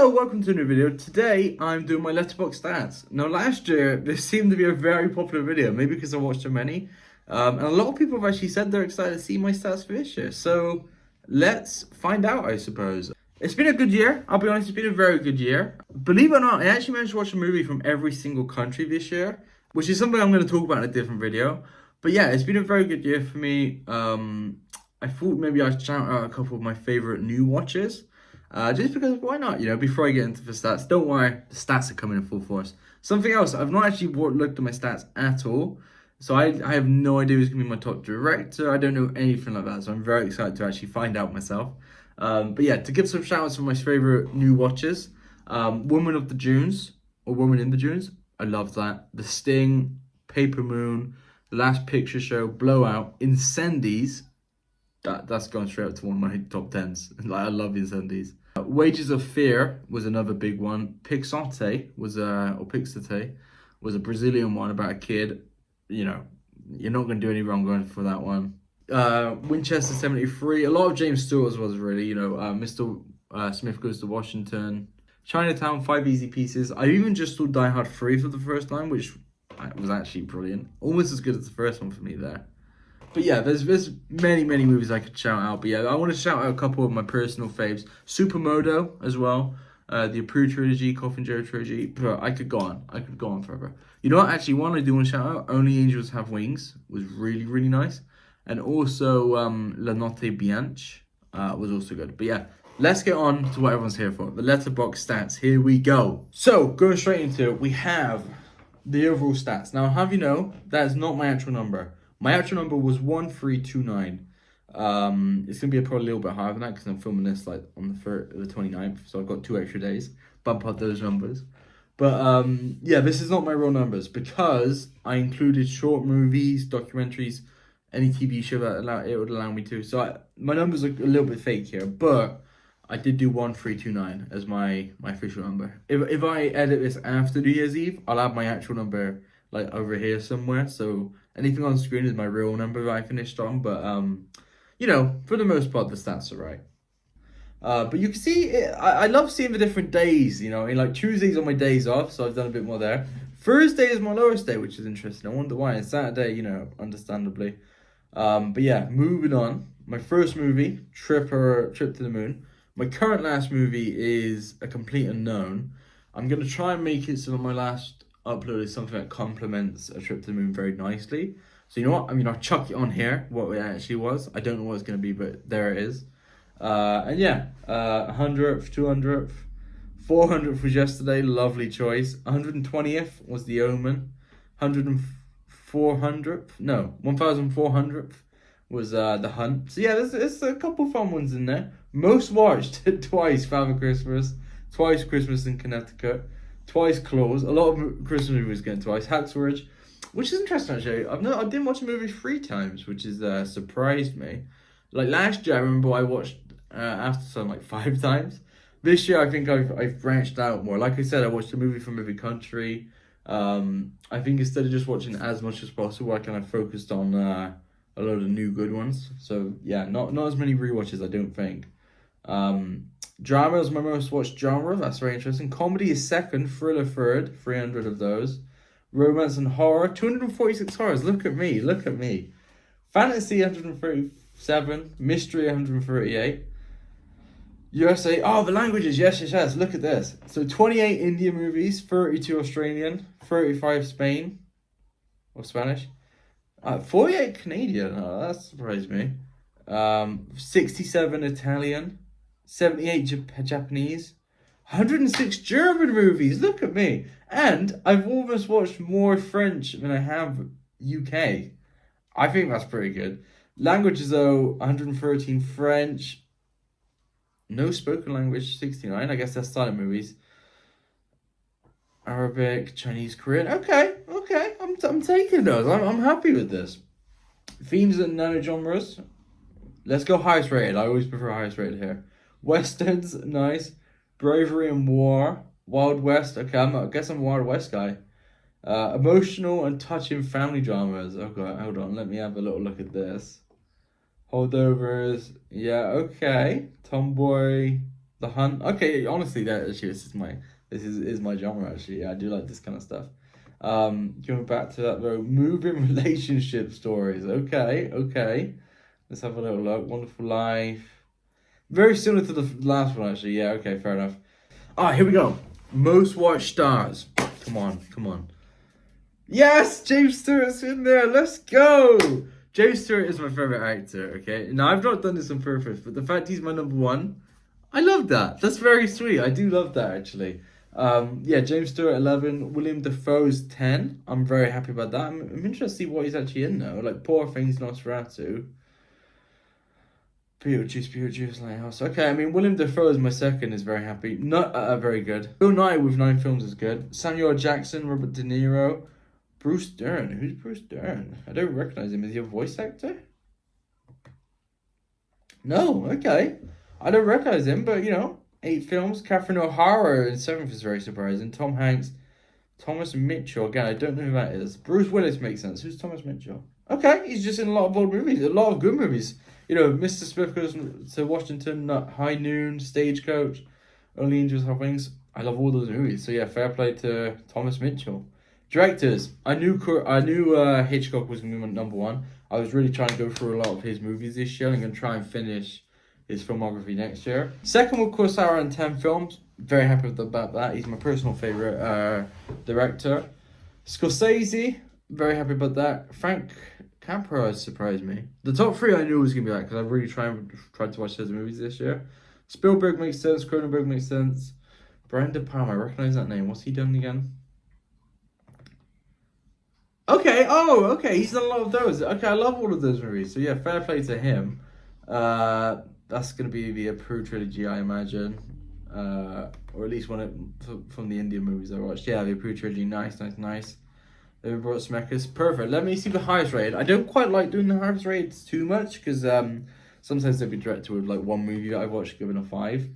Hello, welcome to a new video. Today I'm doing my Letterboxd Stats. Now last year this seemed to be a very popular video, maybe because I watched so many. And a lot of people have actually said they're excited to see my stats for this year. So let's find out, I suppose. It's been a good year, I'll be honest, it's been a very good year. Believe it or not, I actually managed to watch a movie from every single country this year, which is something I'm going to talk about in a different video. But yeah, it's been a very good year for me. I thought maybe I'd shout out a couple of my favorite new watches. Just because, why not? Before I get into the stats, don't worry, the stats are coming in full force. Something else, I've not actually looked at my stats at all, so I have no idea who's going to be my top director. I don't know anything like that, so I'm very excited to actually find out myself. But yeah, to give some shout outs for my favorite new watches, Woman of the Dunes, or Woman in the Dunes, I love that. The Sting, Paper Moon, The Last Picture Show, Blowout, Incendies. That's going straight up to one of my top 10s. Like, I love Incendies. Wages of Fear was another big one. Pixote was a Brazilian one about a kid. You're not going to do any wrong going for that one. Winchester 73. A lot of James Stewart's was really, Mr. Smith Goes to Washington. Chinatown, 5 Easy Pieces. I even just saw Die Hard 3 for the first time, which was actually brilliant. Almost as good as the first one for me there. But yeah, there's many movies I could shout out. But yeah, I want to shout out a couple of my personal faves. Supermoto as well. The Apu trilogy, Coffin Joe trilogy. But I could go on forever. You know what? Actually, one I do want to shout out, Only Angels Have Wings, was really nice. And also La Notte Bianche was also good. But yeah, let's get on to what everyone's here for. The Letterboxd Stats. Here we go. So, going straight into it, we have the overall stats. Now, I'll have you know, that is not my actual number. My actual number was 1329. It's going to be probably a little bit higher than that because I'm filming this like on the 29th. So I've got 2 extra days. Bump up those numbers. But yeah, this is not my real numbers because I included short movies, documentaries, any TV show that it would allow me to. So my numbers are a little bit fake here. But I did do 1329 as my official number. If I edit this after New Year's Eve, I'll have my actual number like over here somewhere. So anything on the screen is my real number that I finished on. But for the most part, the stats are right. But you can see, I love seeing the different days, like Tuesdays are my days off, so I've done a bit more there. Thursday is my lowest day, which is interesting. I wonder why. And Saturday, understandably. But yeah, moving on. My first movie, Trip to the Moon. My current last movie is a complete unknown. I'm going to try and make it so that my last upload is something that complements A Trip to the Moon very nicely. So you know what? I'll chuck it on here, what it actually was. I don't know what it's going to be, but there it is. And yeah, 100th, 200th, 400th was yesterday, lovely choice. 120th was The Omen. 1400th was The Hunt. So yeah, there's a couple fun ones in there. Most watched twice, Father Christmas, twice Christmas in Connecticut, twice Claws. A lot of Christmas movies getting twice. Hacksaw Ridge, which is interesting actually. I didn't watch a movie 3 times, which is surprised me. Like last year, I remember I watched After Sun like 5 times. This year, I think I've branched out more. Like I said, I watched a movie from every country. I think instead of just watching as much as possible, I kind of focused on a load of new good ones. So yeah, not as many rewatches, I don't think. Drama is my most watched genre. That's very interesting. Comedy is second. Thriller third. 300 of those. Romance and horror. 246 horrors. Look at me. Fantasy 137. Mystery 138. USA. Oh, the languages. Yes. Look at this. So 28 Indian movies. 32 Australian. 35 Spain. Or Spanish. 48 Canadian. Oh, that surprised me. 67 Italian. 78 Japanese, 106 German movies. Look at me. And I've almost watched more French than I have UK. I think that's pretty good. Languages though, 113 French. No spoken language, 69. I guess that's silent movies. Arabic, Chinese, Korean. Okay. I'm taking those. I'm happy with this. Themes and nano-genres. Let's go highest rated. I always prefer highest rated here. Westerns, nice. Bravery and War. Wild West. Okay, I guess I'm a Wild West guy. Emotional and touching family dramas. Okay, hold on. Let me have a little look at this. Holdovers. Yeah, okay. Tomboy. The Hunt. Okay, honestly, that actually this is my genre. Actually, yeah, I do like this kind of stuff. Going back to that though, moving relationship stories. Okay, okay. Let's have a little look. Wonderful Life. Very similar to the last one, actually. Yeah. Okay, fair enough. Ah, here we go. Most watched stars. Come on, come on. Yes, James Stewart's in there. Let's go. James Stewart is my favorite actor. Okay, now I've not done this on purpose, but the fact he's my number one, I love that. That's very sweet. I do love that actually. Yeah, James Stewart 11, William Dafoe's 10. I'm very happy about that. I'm interested to see what he's actually in now. Like Poor Things, Nosferatu, Beetlejuice, Lighthouse. Okay, I mean William Dafoe is my second. Is very happy. Not very good. Bill Nye with 9 films is good. Samuel L. Jackson, Robert De Niro, Bruce Dern. Who's Bruce Dern? I don't recognize him. Is he a voice actor? No. Okay. I don't recognize him, but 8 films. Catherine O'Hara in 7th is very surprising. Tom Hanks, Thomas Mitchell. Again, I don't know who that is. Bruce Willis makes sense. Who's Thomas Mitchell? Okay, he's just in a lot of old movies, a lot of good movies. Mr. Smith Goes to Washington, High Noon, Stagecoach, Only Angels Have Wings. I love all those movies. So yeah, fair play to Thomas Mitchell. Directors. I knew Hitchcock was going to be my number one. I was really trying to go through a lot of his movies this year. I'm going to try and finish his filmography next year. Second, of course, Kurosawa and 10 films. Very happy about that. He's my personal favorite director. Scorsese. Very happy about that. Frank Capra surprised me. The top 3 I knew was going to be that because I really tried to watch those movies this year. Spielberg makes sense. Cronenberg makes sense. Brian De Palma, I recognize that name. What's he done again? Okay, okay. He's done a lot of those. Okay, I love all of those movies. So yeah, fair play to him. That's going to be the approved trilogy, I imagine. Or at least from the Indian movies I watched. Yeah, the approved trilogy. Nice. They brought Smeckers. Perfect. Let me see the highest rated. I don't quite like doing the highest rateds too much because sometimes they'll be directed with like one movie that I watched given a 5.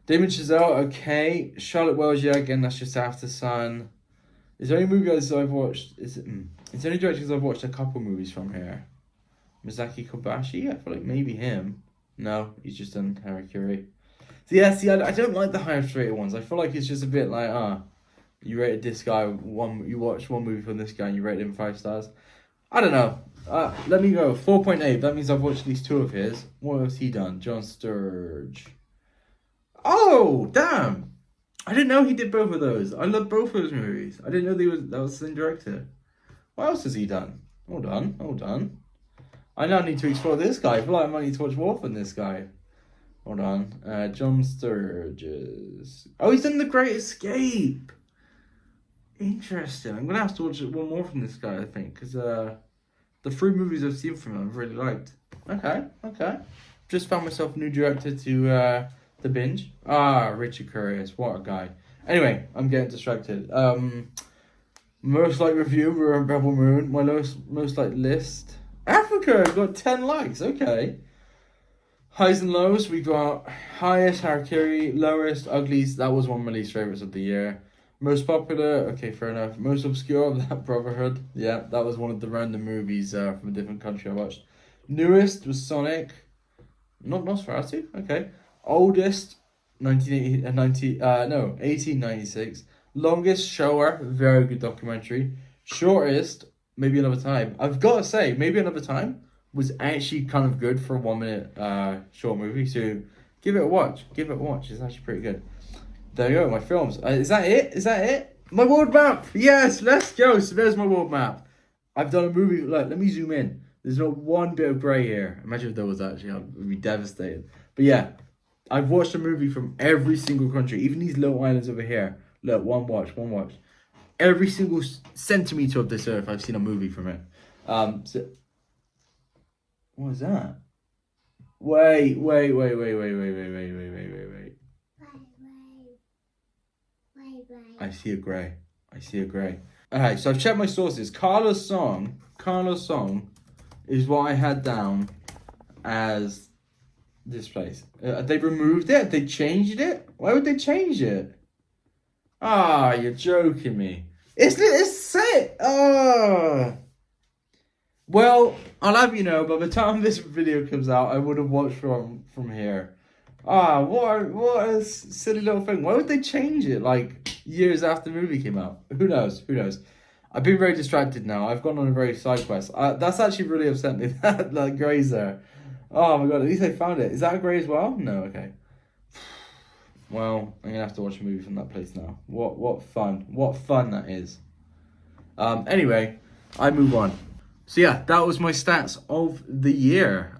Damien Chazelle, okay. Charlotte Wells, yeah, again, that's just After Sun. Is there any movies I've watched? It's the only directors I've watched a couple movies from here. Miyazaki Kobayashi, I feel like maybe him. No, he's just done Harakiri. So yeah, see, I don't like the highest rated ones. I feel like it's just a bit like, you rated this guy you watched one movie from this guy and you rated him 5 stars. I don't know. Let me go. 4.8. That means I've watched at least 2 of his. What else he done? John Sturge. Oh, damn. I didn't know he did both of those. I love both of those movies. I didn't know that was the same director. What else has he done? Hold on. I now need to explore this guy. I feel like I might need to watch more from this guy. Hold on. John Sturges. Oh, he's done The Great Escape. Interesting. I'm going to have to watch one more from this guy, I think. Because the 3 movies I've seen from him I've really liked. Okay. Just found myself a new director to binge. Richard Curtis. What a guy. Anyway, I'm getting distracted. Most liked review, we're on Rebel Moon. My most liked list. Africa got 10 likes. Okay. Highs and lows, we got highest Harakiri, lowest Uglies. That was one of my least favorites of the year. Most popular, okay, fair enough. Most obscure, that Brotherhood. Yeah, that was one of the random movies from a different country I watched. Newest was Sonic. Not Nosferatu. Okay. Oldest, 1896. Longest, Shower. Very good documentary. Shortest, Maybe Another Time. I've got to say, Maybe Another Time was actually kind of good for a 1 minute short movie. So give it a watch. It's actually pretty good. There you go, my films. Is that it? My world map. Yes, let's go. So there's my world map. I've done a movie. Look, let me zoom in. There's not one bit of grey here. Imagine if there was actually. I would be devastated. But yeah, I've watched a movie from every single country. Even these little islands over here. Look, one watch. Every single centimetre of this earth, I've seen a movie from it. So, what is that? Wait. I see a grey. Alright, so I've checked my sources. Carla's song is what I had down as this place. They removed it? They changed it? Why would they change it? You're joking me. It's set. Well, I'll have you know, by the time this video comes out, I would have watched from here. Ah, what a silly little thing. Why would they change it like years after the movie came out? Who knows? Who knows? I've been very distracted now. I've gone on a very side quest. That's actually really upset me. That gray's there. Oh my god! At least I found it. Is that a grey as well? No. Okay. Well, I'm gonna have to watch a movie from that place now. What fun! What fun that is. Anyway, I move on. So yeah, that was my stats of the year.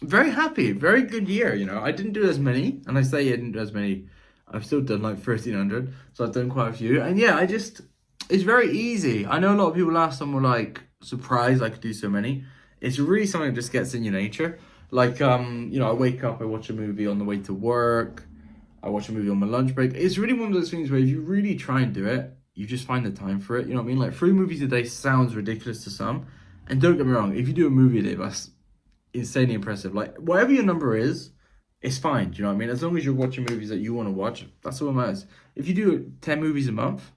Very happy, very good year. You know, I didn't do as many, and I say I didn't do as many. I've still done like 1,300, so I've done quite a few. And yeah, it's very easy. I know a lot of people last time were like surprised I could do so many. It's really something that just gets in your nature. Like, you know, I wake up, I watch a movie on the way to work, I watch a movie on my lunch break. It's really one of those things where if you really try and do it, you just find the time for it. You know what I mean? Like 3 movies a day sounds ridiculous to some. And don't get me wrong, if you do a movie a day, that's insanely impressive. Like whatever your number is, it's fine. Do you know what I mean? As long as you're watching movies that you want to watch, that's all that matters. If you do 10 movies a month,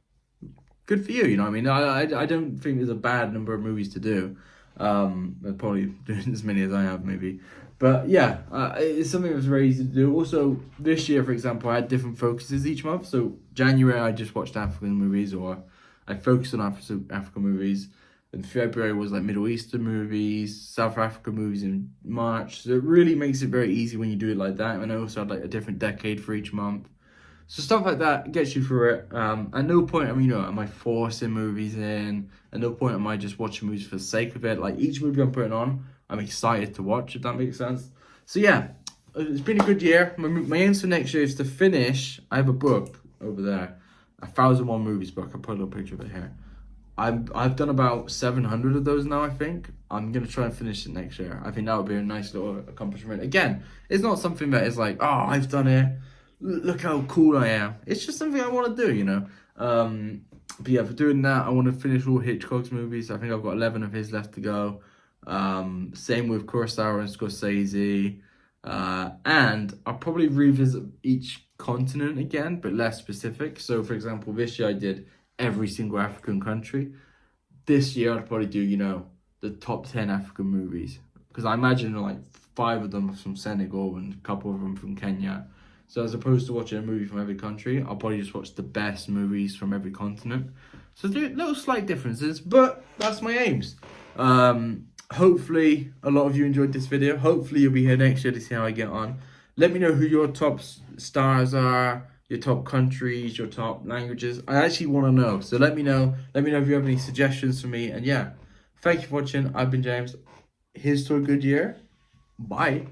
good for you. You know what I mean? I don't think there's a bad number of movies to do. They're probably doing as many as I have, maybe. But yeah, it's something that's very easy to do. Also, this year, for example, I had different focuses each month. So January, I just watched African movies, or I focused on African movies. And February was like Middle Eastern movies, South African movies in March. So it really makes it very easy when you do it like that. And I also had like a different decade for each month. So stuff like that gets you through it. At no point, you know, am I forcing movies in. At no point am I just watching movies for the sake of it. Like each movie I'm putting on, I'm excited to watch, if that makes sense. So yeah, it's been a good year. My aims for next year is to finish. I have a book over there, 1,001 Movies book. I'll put a little picture of it here. I've done about 700 of those now, I think. I'm going to try and finish it next year. I think that would be a nice little accomplishment. Again, it's not something that is like, oh, I've done it. Look how cool I am. It's just something I want to do, you know. But yeah, for doing that, I want to finish all Hitchcock's movies. I think I've got 11 of his left to go. Same with Kurosawa and Scorsese. And I'll probably revisit each continent again, but less specific. So, for example, this year I did every single African country. This year I'd probably do, you know, the top 10 African movies. Because I imagine like 5 of them are from Senegal and a couple of them from Kenya. So as opposed to watching a movie from every country, I'll probably just watch the best movies from every continent. So there are little slight differences, but that's my aims. Hopefully a lot of you enjoyed this video. Hopefully you'll be here next year to see how I get on. Let me know who your top stars are, your top countries, your top languages. I actually want to know. So let me know. Let me know if you have any suggestions for me. And yeah, thank you for watching. I've been James. Here's to a good year. Bye.